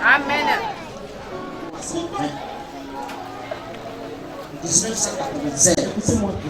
Amen. 1996. C'est moi qui.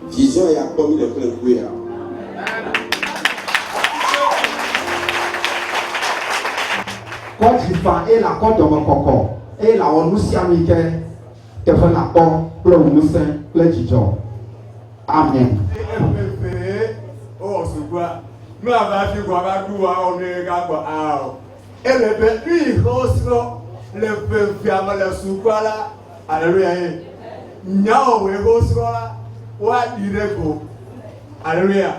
Vision et a commis le plein fouet. Quand tu fais et la compte de mon coco, et la on nous s'y amène, te fait la porte, le moussin, le dijon. Amen. Oh, c'est quoi? Nous avons fait quoi? On est là. Et le pays, le peu le soukwa là. Alléluia. Nyao, we là. Wa direko. Alléluia.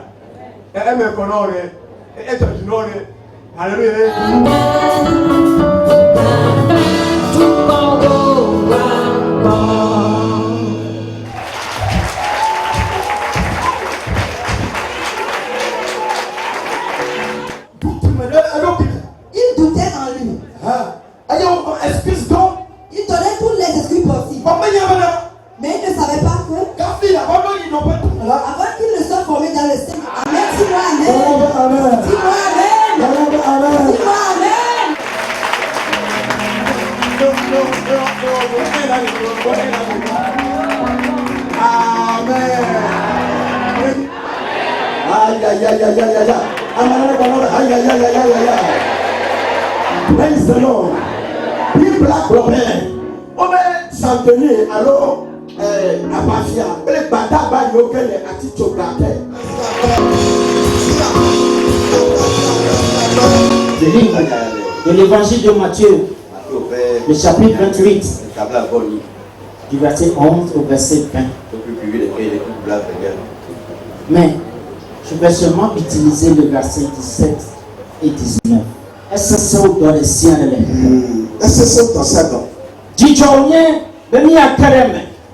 Et me connaît. Et tu connais. Alléluia. Il doutait en lui. Excuse donc. Il donnait toutes les excuses possibles. Mais il ne savait pas que avant qu'il ne soit formé dans le Seigneur. Amen. Dis-moi amen. Dis-moi amen. Dis-moi amen. Amen. Aïe aïe aïe aïe aïe aïe. Aïe aïe aïe aïe aïe aïe. Praise the Lord. Puis black problème. On va s'en tenir alors. Abafia, les batailles auxquelles les attitudes gâtées. Le livre de l'évangile de Matthieu, le chapitre 28, du verset 11 au verset 20. Mais je vais seulement utiliser le verset 17 et 19. Est-ce que c'est dans les siens de Est-ce que c'est dans cette ans?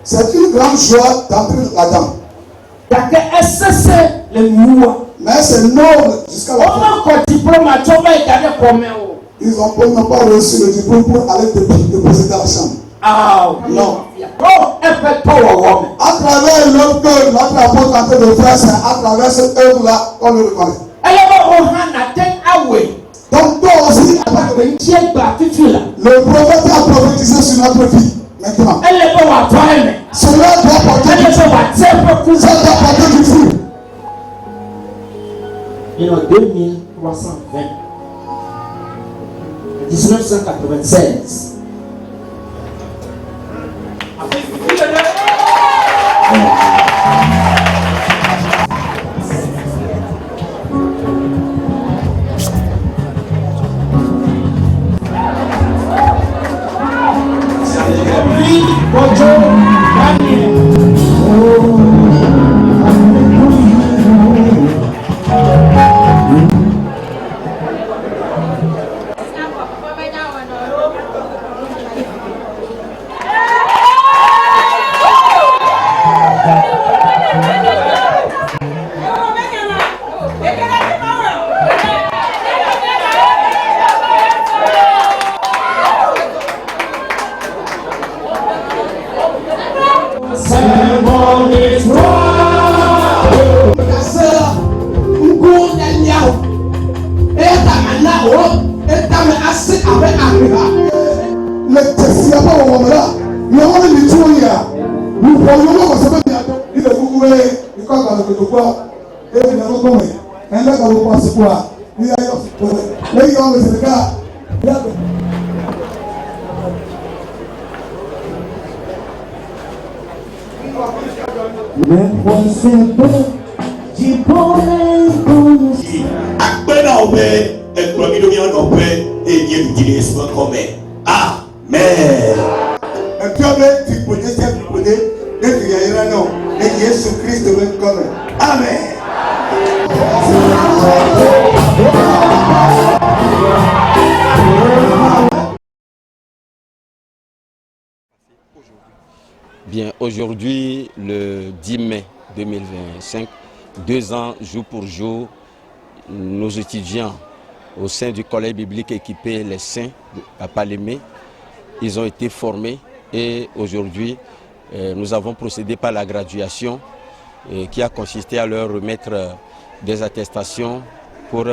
C'est une grande joie d'entrer là-dedans. Mais c'est noble jusqu'à la fin. Ils n'ont pas reçu le diplôme pour aller déposer dans la chambre. Ah, non. À travers l'autre que notre apôtre est en train de faire, c'est à travers cette œuvre-là qu'on le reconnaît. Donc toi aussi, le prophète a prophétisé sur notre vie. Maintenant, cela doit porter du fruit. Il y a 2320. 1996. Amen. Amen. Bien, aujourd'hui, le 10 mai 2025, 2 ans, jour pour jour, nos étudiants au sein du collège biblique équipé Les Saints à Palémé, ils ont été formés et aujourd'hui, nous avons procédé par la graduation qui a consisté à leur remettre des attestations pour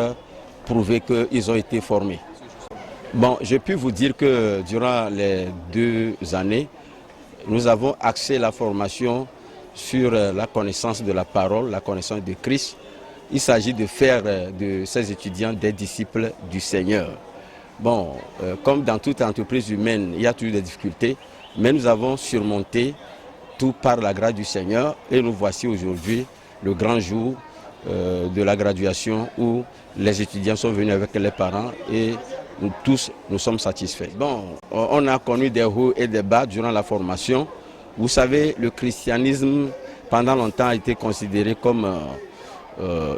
prouver qu'ils ont été formés. Bon, je puis vous dire que durant les 2 années, nous avons axé la formation sur la connaissance de la parole, la connaissance de Christ. Il s'agit de faire de ces étudiants des disciples du Seigneur. Bon, comme dans toute entreprise humaine, il y a toujours des difficultés, mais nous avons surmonté tout par la grâce du Seigneur et nous voici aujourd'hui le grand jour de la graduation où les étudiants sont venus avec les parents et nous tous, nous sommes satisfaits. Bon, on a connu des hauts et des bas durant la formation. Vous savez, le christianisme, pendant longtemps, a été considéré comme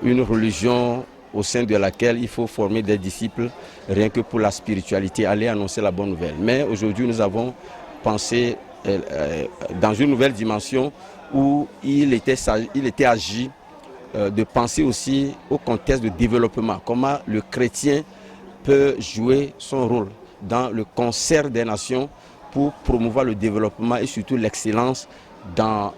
une religion au sein de laquelle il faut former des disciples rien que pour la spiritualité, aller annoncer la bonne nouvelle. Mais aujourd'hui, nous avons pensé dans une nouvelle dimension où il était agi de penser aussi au contexte de développement, comment le chrétien peut jouer son rôle dans le concert des nations pour promouvoir le développement et surtout l'excellence dans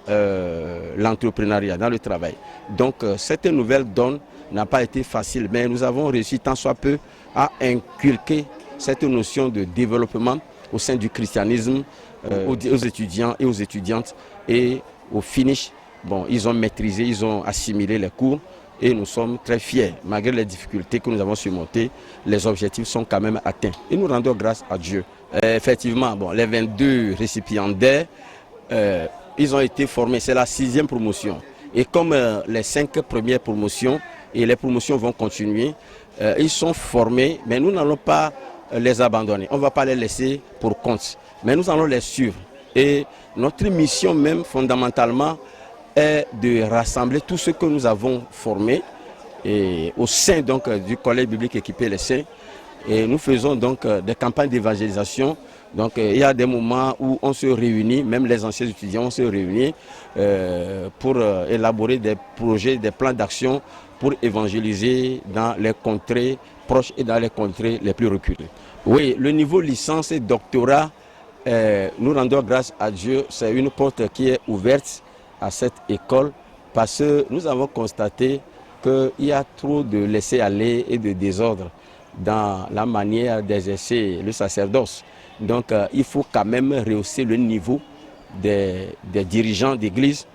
l'entrepreneuriat, dans le travail. Donc cette nouvelle donne n'a pas été facile, mais nous avons réussi tant soit peu à inculquer cette notion de développement au sein du christianisme aux étudiants et aux étudiantes. Et au finish, bon, ils ont maîtrisé, ils ont assimilé les cours. Et nous sommes très fiers, malgré les difficultés que nous avons surmontées, les objectifs sont quand même atteints. Et nous rendons grâce à Dieu. Effectivement, bon, les 22 récipiendaires, ils ont été formés, c'est la 6e promotion. Et comme les 5 premières promotions, et les promotions vont continuer, ils sont formés, mais nous n'allons pas les abandonner. On ne va pas les laisser pour compte, mais nous allons les suivre. Et notre mission même, fondamentalement, est de rassembler tous ceux que nous avons formés et au sein donc, du collège biblique équipé Les Saints. Et nous faisons donc des campagnes d'évangélisation. Donc il y a des moments où on se réunit, même les anciens étudiants, on se réunit pour élaborer des projets, des plans d'action pour évangéliser dans les contrées proches et dans les contrées les plus reculées. Oui, le niveau licence et doctorat, nous rendons grâce à Dieu, c'est une porte qui est ouverte à cette école parce que nous avons constaté qu'il y a trop de laisser-aller et de désordre dans la manière d'exercer le sacerdoce. Donc il faut quand même rehausser le niveau des dirigeants d'église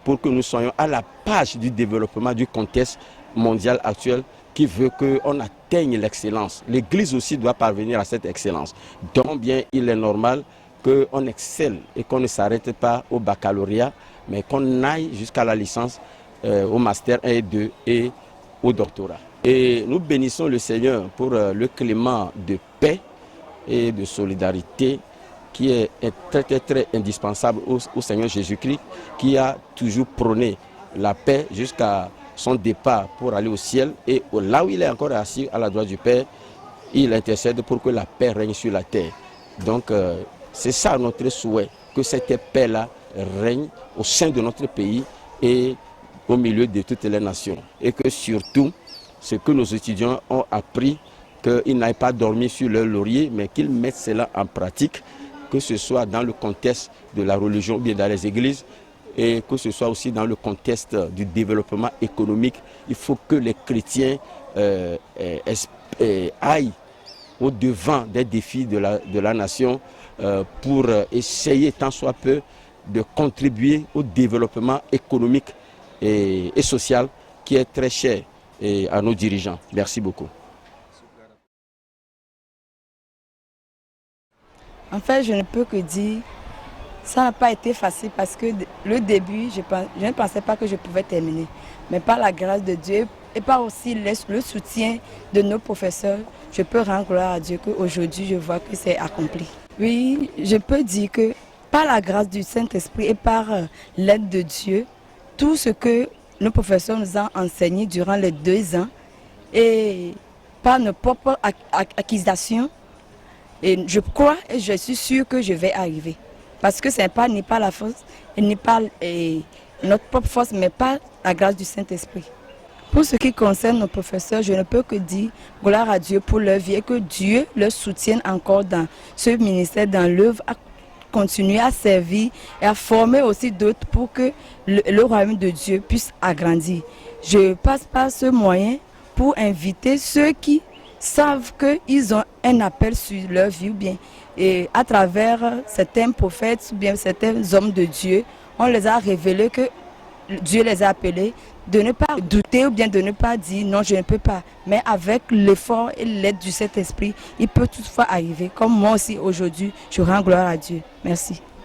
pour que nous soyons à la page du développement du contexte mondial actuel qui veut qu'on atteigne l'excellence. L'église aussi doit parvenir à cette excellence. Donc bien, il est normal qu'on excelle et qu'on ne s'arrête pas au baccalauréat, mais qu'on aille jusqu'à la licence, au master 1 et 2 et au doctorat. Et nous bénissons le Seigneur pour le climat de paix et de solidarité qui est très indispensable au Seigneur Jésus-Christ, qui a toujours prôné la paix jusqu'à son départ pour aller au ciel. Et là où il est encore assis à la droite du Père, il intercède pour que la paix règne sur la terre. Donc c'est ça notre souhait, que cette paix-là règne au sein de notre pays et au milieu de toutes les nations. Et que surtout, ce que nos étudiants ont appris, qu'ils n'aillent pas dormir sur leur laurier, mais qu'ils mettent cela en pratique, que ce soit dans le contexte de la religion ou bien dans les églises, et que ce soit aussi dans le contexte du développement économique. Il faut que les chrétiens aillent au-devant des défis de la nation pour essayer tant soit peu de contribuer au développement économique et social qui est très cher à nos dirigeants. Merci beaucoup. En fait, je ne peux que dire, ça n'a pas été facile parce que le début, je ne pensais pas que je pouvais terminer. Mais par la grâce de Dieu et par aussi le soutien de nos professeurs, je peux rendre gloire à Dieu qu'aujourd'hui, je vois que c'est accompli. Oui, je peux dire que par la grâce du Saint-Esprit et par l'aide de Dieu, tout ce que nos professeurs nous ont enseigné durant les 2 ans et par nos propres acquisitions, et je crois et je suis sûre que je vais arriver. Parce que ce n'est pas la force, ni pas notre propre force, mais pas la grâce du Saint-Esprit. Pour ce qui concerne nos professeurs, je ne peux que dire gloire à Dieu pour leur vie et que Dieu leur soutienne encore dans ce ministère, dans l'œuvre, à continuer à servir et à former aussi d'autres pour que le royaume de Dieu puisse agrandir. Je passe par ce moyen pour inviter ceux qui savent qu'ils ont un appel sur leur vie ou bien et à travers certains prophètes ou bien certains hommes de Dieu, on les a révélé que Dieu les a appelés de ne pas douter ou bien de ne pas dire non, je ne peux pas. Mais avec l'effort et l'aide du Saint-Esprit, il peut toutefois arriver. Comme moi aussi aujourd'hui, je rends gloire à Dieu. Merci.